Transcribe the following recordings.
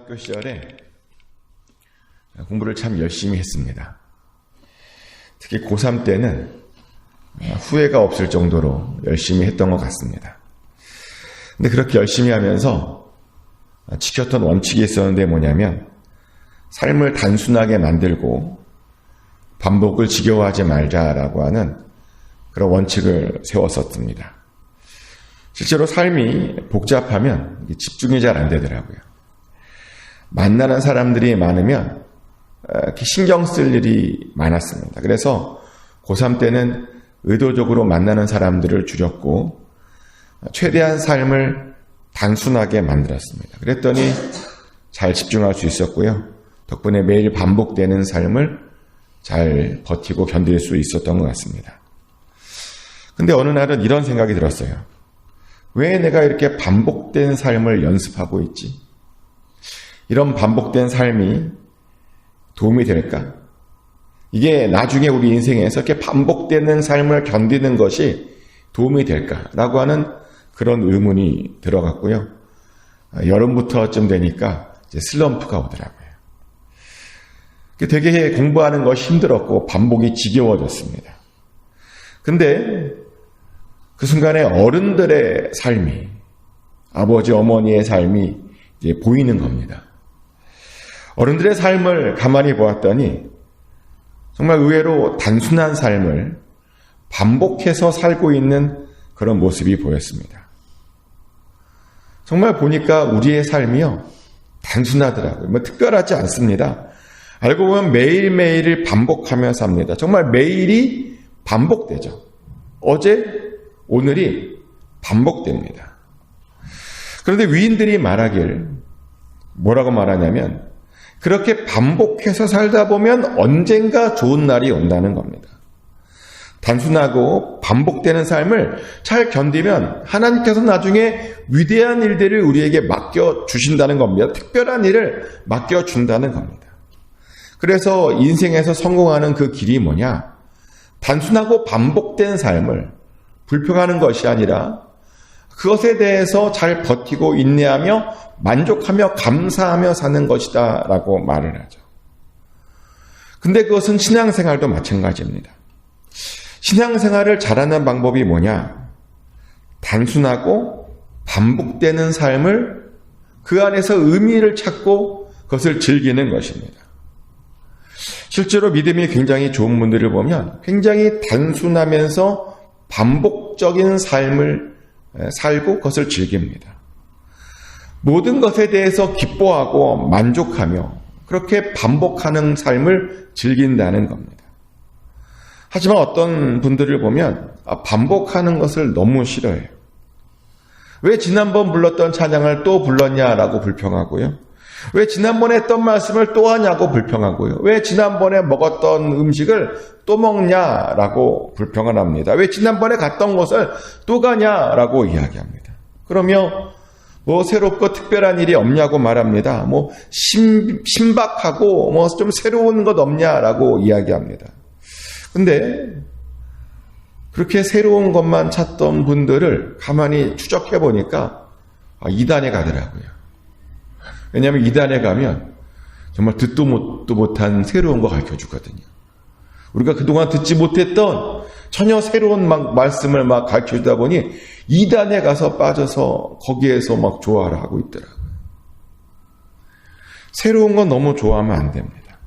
고등학교 시절에 공부를 참 열심히 했습니다. 특히 고3 때는 후회가 없을 정도로 열심히 했던 것 같습니다. 근데 그렇게 열심히 하면서 지켰던 원칙이 있었는데 뭐냐면 삶을 단순하게 만들고 반복을 지겨워하지 말자라고 하는 그런 원칙을 세웠었습니다. 실제로 삶이 복잡하면 집중이 잘 안 되더라고요. 만나는 사람들이 많으면 신경 쓸 일이 많았습니다. 그래서 고3 때는 의도적으로 만나는 사람들을 줄였고 최대한 삶을 단순하게 만들었습니다. 그랬더니 잘 집중할 수 있었고요. 덕분에 매일 반복되는 삶을 잘 버티고 견딜 수 있었던 것 같습니다. 근데 어느 날은 이런 생각이 들었어요. 왜 내가 이렇게 반복된 삶을 연습하고 있지? 이런 반복된 삶이 도움이 될까? 이게 나중에 우리 인생에서 이렇게 반복되는 삶을 견디는 것이 도움이 될까라고 하는 그런 의문이 들어갔고요. 여름부터쯤 되니까 이제 슬럼프가 오더라고요. 되게 공부하는 것이 힘들었고 반복이 지겨워졌습니다. 근데 그 순간에 어른들의 삶이, 아버지, 어머니의 삶이 이제 보이는 겁니다. 어른들의 삶을 가만히 보았더니 정말 의외로 단순한 삶을 반복해서 살고 있는 그런 모습이 보였습니다. 정말 보니까 우리의 삶이요, 단순하더라고요. 특별하지 않습니다. 알고 보면 매일매일을 반복하며 삽니다. 정말 매일이 반복되죠. 어제, 오늘이 반복됩니다. 그런데 위인들이 말하길 뭐라고 말하냐면 그렇게 반복해서 살다 보면 언젠가 좋은 날이 온다는 겁니다. 단순하고 반복되는 삶을 잘 견디면 하나님께서 나중에 위대한 일들을 우리에게 맡겨주신다는 겁니다. 특별한 일을 맡겨준다는 겁니다. 그래서 인생에서 성공하는 그 길이 뭐냐? 단순하고 반복된 삶을 불평하는 것이 아니라 그것에 대해서 잘 버티고 인내하며 만족하며 감사하며 사는 것이다 라고 말을 하죠. 근데 그것은 신앙생활도 마찬가지입니다. 신앙생활을 잘하는 방법이 뭐냐? 단순하고 반복되는 삶을 그 안에서 의미를 찾고 그것을 즐기는 것입니다. 실제로 믿음이 굉장히 좋은 분들을 보면 굉장히 단순하면서 반복적인 삶을 살고 그것을 즐깁니다. 모든 것에 대해서 기뻐하고 만족하며 그렇게 반복하는 삶을 즐긴다는 겁니다. 하지만 어떤 분들을 보면 반복하는 것을 너무 싫어해요. 왜 지난번 불렀던 찬양을 또 불렀냐라고 불평하고요. 왜 지난번에 했던 말씀을 또 하냐고 불평하고요. 왜 지난번에 먹었던 음식을 또 먹냐라고 불평을 합니다. 왜 지난번에 갔던 곳을 또 가냐라고 이야기합니다. 그러며 새롭고 특별한 일이 없냐고 말합니다. 신박하고 좀 새로운 것 없냐라고 이야기합니다. 근데 그렇게 새로운 것만 찾던 분들을 가만히 추적해 보니까 이단에 가더라고요. 왜냐하면 이단에 가면 정말 듣도 못한 새로운 거 가르쳐주거든요. 우리가 그동안 듣지 못했던 전혀 새로운 말씀을 가르쳐주다 보니 이단에 가서 빠져서 거기에서 좋아를 하고 있더라고요. 새로운 건 너무 좋아하면 안 됩니다.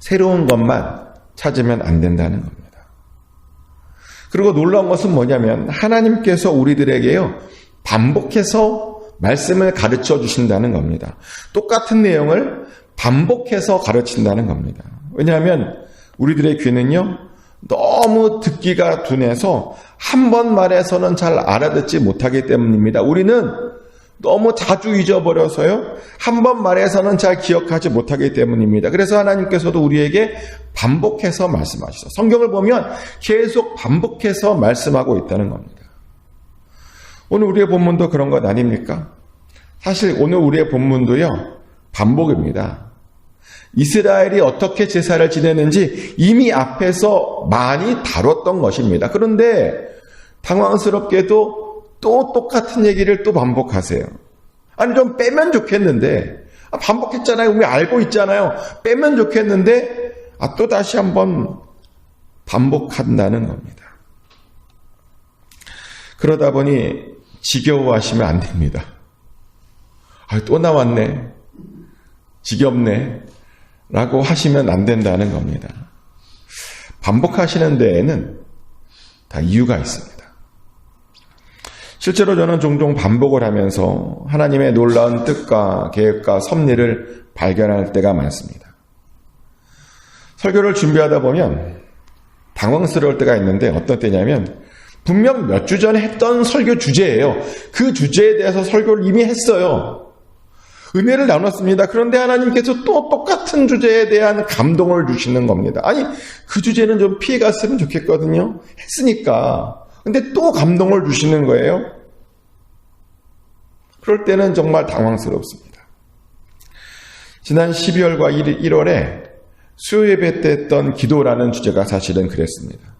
새로운 것만 찾으면 안 된다는 겁니다. 그리고 놀라운 것은 뭐냐면 하나님께서 우리들에게요 반복해서 말씀을 가르쳐 주신다는 겁니다. 똑같은 내용을 반복해서 가르친다는 겁니다. 왜냐하면 우리들의 귀는요 너무 듣기가 둔해서 한 번 말해서는 잘 알아듣지 못하기 때문입니다. 우리는 너무 자주 잊어버려서요 한 번 말해서는 잘 기억하지 못하기 때문입니다. 그래서 하나님께서도 우리에게 반복해서 말씀하시죠. 성경을 보면 계속 반복해서 말씀하고 있다는 겁니다. 오늘 우리의 본문도 그런 것 아닙니까? 사실 오늘 우리의 본문도요 반복입니다. 이스라엘이 어떻게 제사를 지내는지 이미 앞에서 많이 다뤘던 것입니다. 그런데 당황스럽게도 또 똑같은 얘기를 또 반복하세요. 아니 좀 빼면 좋겠는데, 반복했잖아요. 우리 알고 있잖아요. 빼면 좋겠는데 또 다시 한번 반복한다는 겁니다. 그러다 보니 지겨워하시면 안 됩니다. 또 나왔네, 지겹네 라고 하시면 안 된다는 겁니다. 반복하시는 데에는 다 이유가 있습니다. 실제로 저는 종종 반복을 하면서 하나님의 놀라운 뜻과 계획과 섭리를 발견할 때가 많습니다. 설교를 준비하다 보면 당황스러울 때가 있는데, 어떤 때냐면 분명 몇 주 전에 했던 설교 주제예요. 그 주제에 대해서 설교를 이미 했어요. 은혜를 나눴습니다. 그런데 하나님께서 또 똑같은 주제에 대한 감동을 주시는 겁니다. 아니, 그 주제는 좀 피해갔으면 좋겠거든요. 했으니까. 근데 또 감동을 주시는 거예요. 그럴 때는 정말 당황스럽습니다. 지난 12월과 1월에 수요예배 때 했던 기도라는 주제가 사실은 그랬습니다.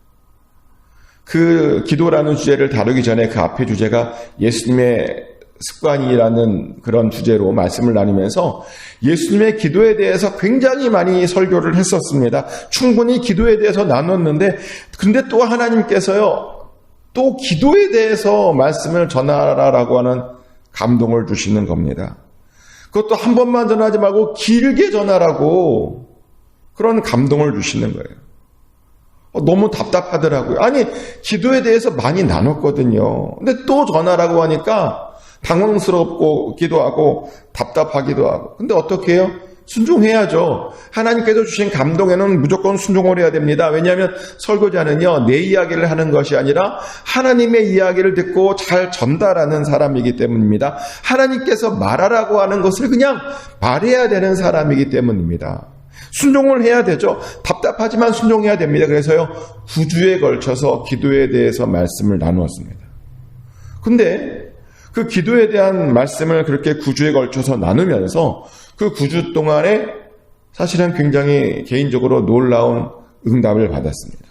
그 기도라는 주제를 다루기 전에 그 앞에 주제가 예수님의 습관이라는 그런 주제로 말씀을 나누면서 예수님의 기도에 대해서 굉장히 많이 설교를 했었습니다. 충분히 기도에 대해서 나눴는데, 근데 또 하나님께서요, 또 기도에 대해서 말씀을 전하라라고 하는 감동을 주시는 겁니다. 그것도 한 번만 전하지 말고 길게 전하라고 그런 감동을 주시는 거예요. 너무 답답하더라고요. 아니, 기도에 대해서 많이 나눴거든요. 근데 또 전하라고 하니까 당황스럽기도 하고 답답하기도 하고. 근데 어떻게 해요? 순종해야죠. 하나님께서 주신 감동에는 무조건 순종을 해야 됩니다. 왜냐하면 설교자는요, 내 이야기를 하는 것이 아니라 하나님의 이야기를 듣고 잘 전달하는 사람이기 때문입니다. 하나님께서 말하라고 하는 것을 그냥 말해야 되는 사람이기 때문입니다. 순종을 해야 되죠. 답답하지만 순종해야 됩니다. 그래서요, 9주에 걸쳐서 기도에 대해서 말씀을 나누었습니다. 근데 그 기도에 대한 말씀을 그렇게 9주에 걸쳐서 나누면서 그 9주 동안에 사실은 굉장히 개인적으로 놀라운 응답을 받았습니다.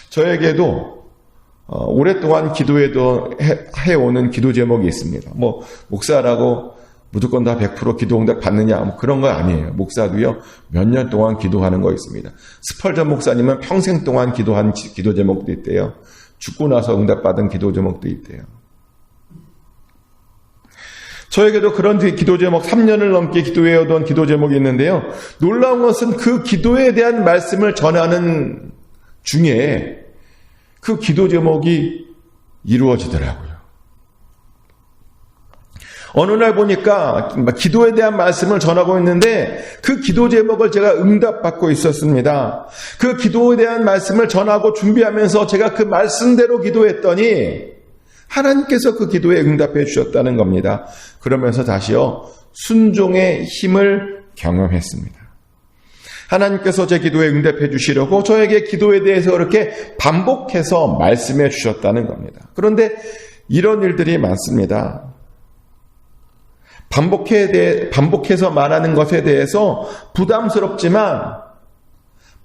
저에게도 오랫동안 기도에도 해오는 기도 제목이 있습니다. 목사라고 무조건 다 100% 기도 응답 받느냐, 그런 거 아니에요. 목사도요, 몇 년 동안 기도하는 거 있습니다. 스펄전 목사님은 평생 동안 기도한 기도 제목도 있대요. 죽고 나서 응답받은 기도 제목도 있대요. 저에게도 그런 기도 제목, 3년을 넘게 기도해오던 기도 제목이 있는데요. 놀라운 것은 그 기도에 대한 말씀을 전하는 중에 그 기도 제목이 이루어지더라고요. 어느 날 보니까 기도에 대한 말씀을 전하고 있는데 그 기도 제목을 제가 응답받고 있었습니다. 그 기도에 대한 말씀을 전하고 준비하면서 제가 그 말씀대로 기도했더니 하나님께서 그 기도에 응답해 주셨다는 겁니다. 그러면서 다시요, 순종의 힘을 경험했습니다. 하나님께서 제 기도에 응답해 주시려고 저에게 기도에 대해서 그렇게 반복해서 말씀해 주셨다는 겁니다. 그런데 이런 일들이 많습니다. 반복해서 말하는 것에 대해서 부담스럽지만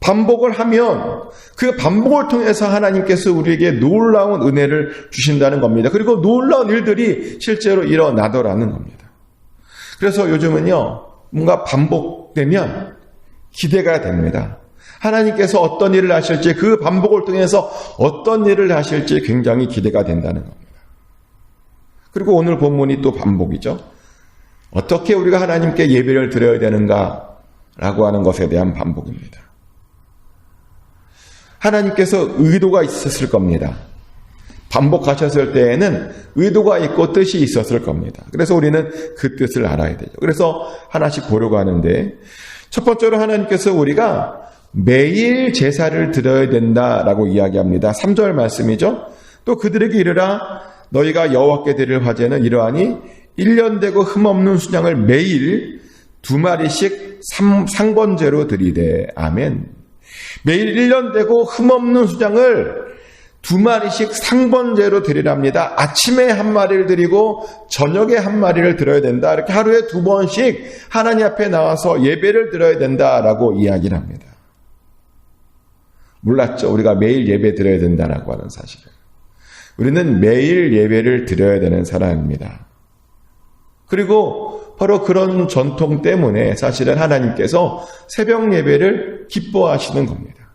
반복을 하면 그 반복을 통해서 하나님께서 우리에게 놀라운 은혜를 주신다는 겁니다. 그리고 놀라운 일들이 실제로 일어나더라는 겁니다. 그래서 요즘은요, 뭔가 반복되면 기대가 됩니다. 하나님께서 어떤 일을 하실지, 그 반복을 통해서 어떤 일을 하실지 굉장히 기대가 된다는 겁니다. 그리고 오늘 본문이 또 반복이죠. 어떻게 우리가 하나님께 예배를 드려야 되는가라고 하는 것에 대한 반복입니다. 하나님께서 의도가 있었을 겁니다. 반복하셨을 때에는 의도가 있고 뜻이 있었을 겁니다. 그래서 우리는 그 뜻을 알아야 되죠. 그래서 하나씩 보려고 하는데, 첫 번째로 하나님께서 우리가 매일 제사를 드려야 된다라고 이야기합니다. 3절 말씀이죠. 또 그들에게 이르라, 너희가 여호와께 드릴 화제는 이러하니 1년 되고 흠없는 순양을 매일 2마리씩 상번제로 드리되. 아멘. 매일 1년 되고 흠없는 순양을 2마리씩 상번제로 드리랍니다. 아침에 1마리를 드리고 저녁에 1마리를 드려야 된다. 이렇게 하루에 2번씩 하나님 앞에 나와서 예배를 드려야 된다라고 이야기를 합니다. 몰랐죠? 우리가 매일 예배 드려야 된다라고 하는 사실을. 우리는 매일 예배를 드려야 되는 사람입니다. 그리고 바로 그런 전통 때문에 사실은 하나님께서 새벽 예배를 기뻐하시는 겁니다.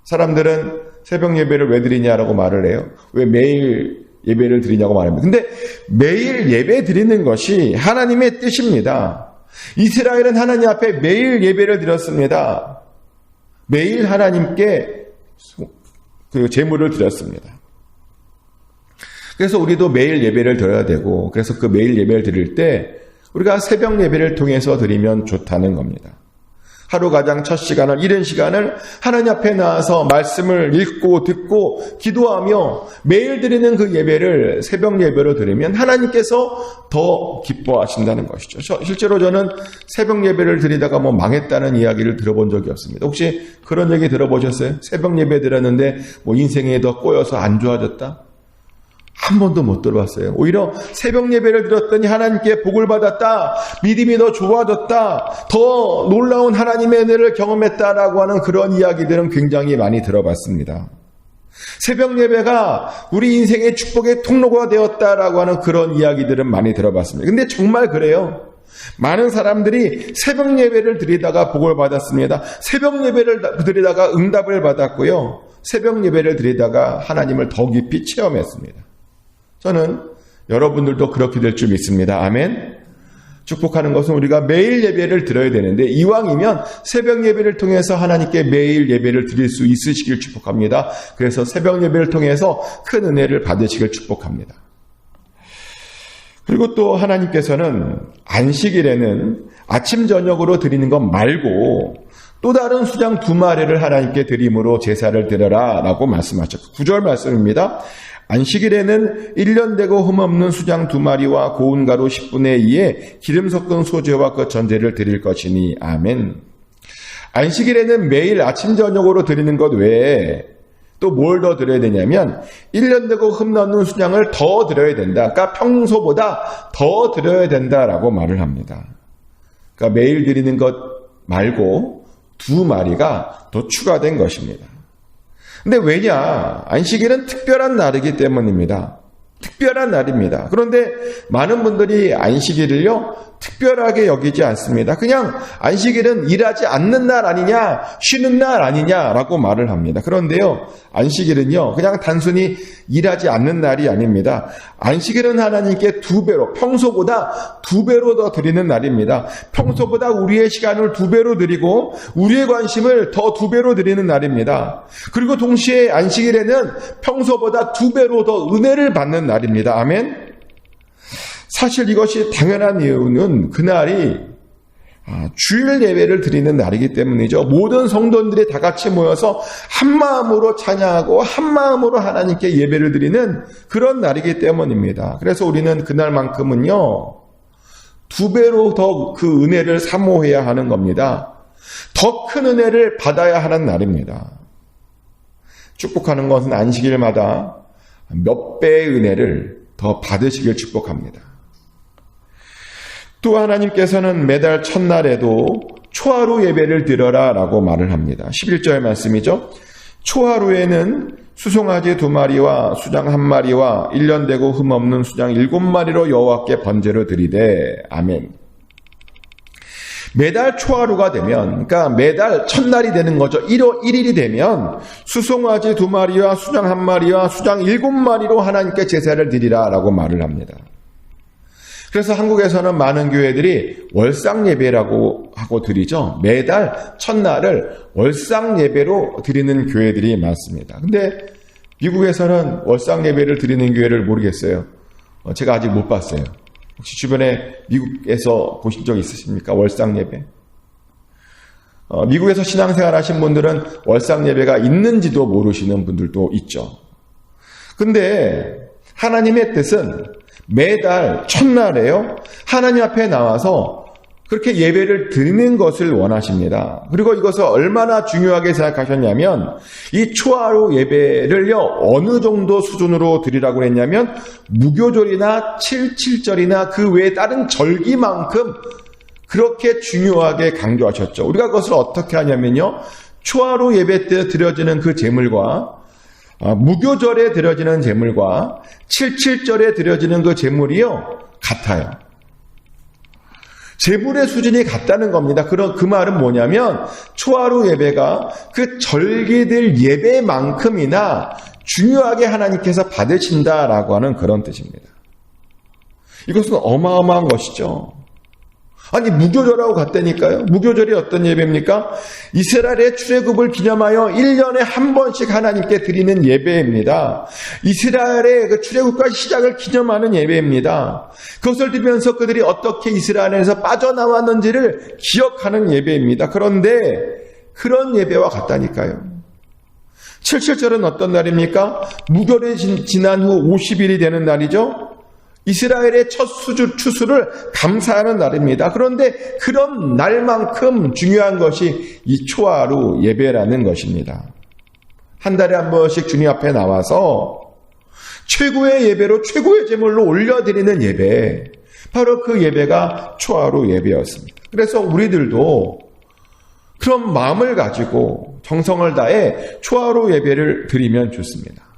사람들은 새벽 예배를 왜 드리냐라고 말을 해요. 왜 매일 예배를 드리냐고 말합니다. 근데 매일 예배 드리는 것이 하나님의 뜻입니다. 이스라엘은 하나님 앞에 매일 예배를 드렸습니다. 매일 하나님께 그 제물을 드렸습니다. 그래서 우리도 매일 예배를 드려야 되고, 그래서 그 매일 예배를 드릴 때 우리가 새벽 예배를 통해서 드리면 좋다는 겁니다. 하루 가장 첫 시간을, 이른 시간을 하나님 앞에 나와서 말씀을 읽고 듣고 기도하며 매일 드리는 그 예배를 새벽 예배로 드리면 하나님께서 더 기뻐하신다는 것이죠. 실제로 저는 새벽 예배를 드리다가 망했다는 이야기를 들어본 적이 없습니다. 혹시 그런 얘기 들어보셨어요? 새벽 예배 드렸는데 인생에 더 꼬여서 안 좋아졌다? 한 번도 못 들어봤어요. 오히려 새벽 예배를 드렸더니 하나님께 복을 받았다, 믿음이 더 좋아졌다, 더 놀라운 하나님의 은혜를 경험했다라고 하는 그런 이야기들은 굉장히 많이 들어봤습니다. 새벽 예배가 우리 인생의 축복의 통로가 되었다라고 하는 그런 이야기들은 많이 들어봤습니다. 근데 정말 그래요. 많은 사람들이 새벽 예배를 드리다가 복을 받았습니다. 새벽 예배를 드리다가 응답을 받았고요. 새벽 예배를 드리다가 하나님을 더 깊이 체험했습니다. 저는 여러분들도 그렇게 될 줄 믿습니다. 아멘. 축복하는 것은 우리가 매일 예배를 드려야 되는데 이왕이면 새벽 예배를 통해서 하나님께 매일 예배를 드릴 수 있으시길 축복합니다. 그래서 새벽 예배를 통해서 큰 은혜를 받으시길 축복합니다. 그리고 또 하나님께서는 안식일에는 아침 저녁으로 드리는 것 말고 또 다른 수장 2마리를 하나님께 드림으로 제사를 드려라 라고 말씀하셨고, 9절 말씀입니다. 안식일에는 1년 되고 흠없는 수장 2마리와 고운 가루 10분의 2에 기름 섞은 소재와 그 전제를 드릴 것이니 아멘. 안식일에는 매일 아침 저녁으로 드리는 것 외에 또 뭘 더 드려야 되냐면 1년 되고 흠없는 수장을 더 드려야 된다. 그러니까 평소보다 더 드려야 된다라고 말을 합니다. 그러니까 매일 드리는 것 말고 2마리가 더 추가된 것입니다. 근데 왜냐? 안식일은 특별한 날이기 때문입니다. 특별한 날입니다. 그런데 많은 분들이 안식일을요, 특별하게 여기지 않습니다. 그냥 안식일은 일하지 않는 날 아니냐, 쉬는 날 아니냐라고 말을 합니다. 그런데요, 안식일은요, 그냥 단순히 일하지 않는 날이 아닙니다. 안식일은 하나님께 2배로, 평소보다 2배로 더 드리는 날입니다. 평소보다 우리의 시간을 2배로 드리고, 우리의 관심을 더 2배로 드리는 날입니다. 그리고 동시에 안식일에는 평소보다 2배로 더 은혜를 받는 날입니다. 아멘. 사실 이것이 당연한 이유는 그날이 주일 예배를 드리는 날이기 때문이죠. 모든 성도들이 다 같이 모여서 한 마음으로 찬양하고 한 마음으로 하나님께 예배를 드리는 그런 날이기 때문입니다. 그래서 우리는 그날만큼은요, 2배로 더 그 은혜를 사모해야 하는 겁니다. 더 큰 은혜를 받아야 하는 날입니다. 축복하는 것은 안식일마다 몇 배의 은혜를 더 받으시길 축복합니다. 또 하나님께서는 매달 첫날에도 초하루 예배를 드려라 라고 말을 합니다. 11절 말씀이죠. 초하루에는 수송아지 2마리와 수장 1마리와 1년 되고 흠없는 수장 7마리로 여호와께 번제로 드리되 아멘. 매달 초하루가 되면, 그러니까 매달 첫날이 되는 거죠. 1일이 되면 수송아지 2마리와 수장 1마리와 수장 7마리로 하나님께 제사를 드리라 라고 말을 합니다. 그래서 한국에서는 많은 교회들이 월상 예배라고 하고 드리죠. 매달 첫날을 월상 예배로 드리는 교회들이 많습니다. 근데 미국에서는 월상 예배를 드리는 교회를 모르겠어요. 제가 아직 못 봤어요. 혹시 주변에 미국에서 보신 적 있으십니까? 월상 예배? 미국에서 신앙생활 하신 분들은 월상 예배가 있는지도 모르시는 분들도 있죠. 근데 하나님의 뜻은 매달 첫날에요, 하나님 앞에 나와서 그렇게 예배를 드리는 것을 원하십니다. 그리고 이것을 얼마나 중요하게 생각하셨냐면, 이 초하루 예배를요, 어느 정도 수준으로 드리라고 했냐면, 무교절이나 7.7절이나 그 외에 다른 절기만큼 그렇게 중요하게 강조하셨죠. 우리가 그것을 어떻게 하냐면요, 초하루 예배 때 드려지는 그 제물과 무교절에 드려지는 제물과 7.7절에 드려지는 그 제물이요, 같아요. 제물의 수준이 같다는 겁니다. 그 말은 뭐냐면 초하루 예배가 그 절기들 예배만큼이나 중요하게 하나님께서 받으신다라고 하는 그런 뜻입니다. 이것은 어마어마한 것이죠. 아니 무교절하고 같다니까요. 무교절이 어떤 예배입니까? 이스라엘의 출애굽을 기념하여 1년에 한 번씩 하나님께 드리는 예배입니다. 이스라엘의 그 출애굽과 시작을 기념하는 예배입니다. 그것을 드리면서 그들이 어떻게 이스라엘에서 빠져나왔는지를 기억하는 예배입니다. 그런데 그런 예배와 같다니까요. 77절은 어떤 날입니까? 무교절이 지난 후 50일이 되는 날이죠. 이스라엘의 첫 추수를 감사하는 날입니다. 그런데 그런 날만큼 중요한 것이 이 초하루 예배라는 것입니다. 한 달에 한 번씩 주님 앞에 나와서 최고의 예배로 최고의 제물로 올려드리는 예배, 바로 그 예배가 초하루 예배였습니다. 그래서 우리들도 그런 마음을 가지고 정성을 다해 초하루 예배를 드리면 좋습니다.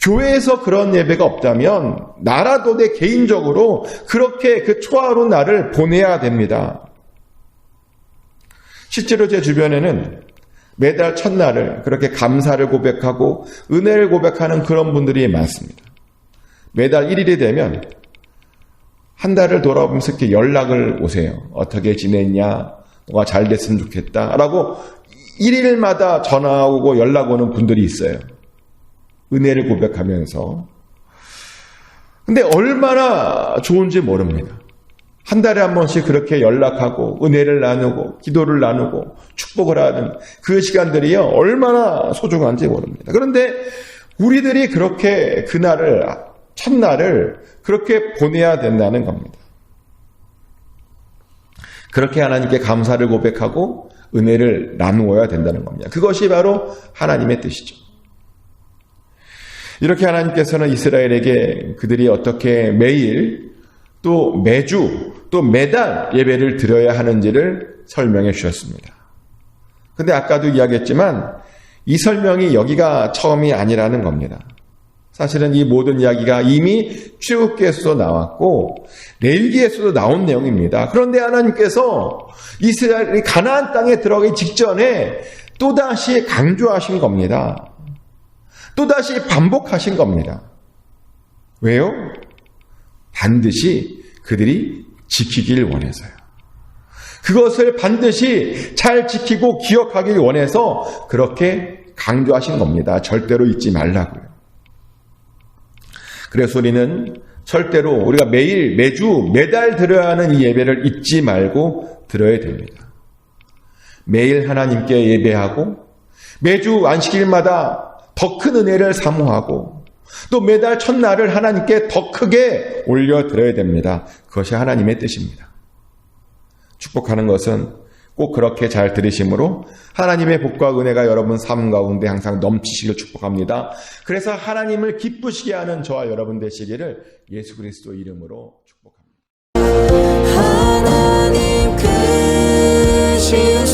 교회에서 그런 예배가 없다면 나라도 내 개인적으로 그렇게 그 초하루 날을 보내야 됩니다. 실제로 제 주변에는 매달 첫날을 그렇게 감사를 고백하고 은혜를 고백하는 그런 분들이 많습니다. 매달 1일이 되면 한 달을 돌아보면서 이렇게 연락을 오세요. 어떻게 지냈냐? 너가 잘 됐으면 좋겠다. 라고 1일마다 전화 오고 연락 오는 분들이 있어요. 은혜를 고백하면서. 근데 얼마나 좋은지 모릅니다. 한 달에 한 번씩 그렇게 연락하고 은혜를 나누고 기도를 나누고 축복을 하는 그 시간들이요 얼마나 소중한지 모릅니다. 그런데 우리들이 그렇게 그날을 첫날을 그렇게 보내야 된다는 겁니다. 그렇게 하나님께 감사를 고백하고 은혜를 나누어야 된다는 겁니다. 그것이 바로 하나님의 뜻이죠. 이렇게 하나님께서는 이스라엘에게 그들이 어떻게 매일 또 매주 또 매달 예배를 드려야 하는지를 설명해 주셨습니다. 근데 아까도 이야기했지만 이 설명이 여기가 처음이 아니라는 겁니다. 사실은 이 모든 이야기가 이미 출애굽기에서도 나왔고 레위기에서도 나온 내용입니다. 그런데 하나님께서 이스라엘이 가나안 땅에 들어가기 직전에 또다시 강조하신 겁니다. 또다시 반복하신 겁니다. 왜요? 반드시 그들이 지키길 원해서요. 그것을 반드시 잘 지키고 기억하길 원해서 그렇게 강조하신 겁니다. 절대로 잊지 말라고요. 그래서 우리는 절대로 우리가 매일, 매주, 매달 드려야 하는 이 예배를 잊지 말고 드려야 됩니다. 매일 하나님께 예배하고 매주 안식일마다 더 큰 은혜를 사모하고 또 매달 첫날을 하나님께 더 크게 올려드려야 됩니다. 그것이 하나님의 뜻입니다. 축복하는 것은 꼭 그렇게 잘 들으심으로 하나님의 복과 은혜가 여러분 삶 가운데 항상 넘치시길 축복합니다. 그래서 하나님을 기쁘시게 하는 저와 여러분 되시기를 예수 그리스도 이름으로 축복합니다. 하나님 크신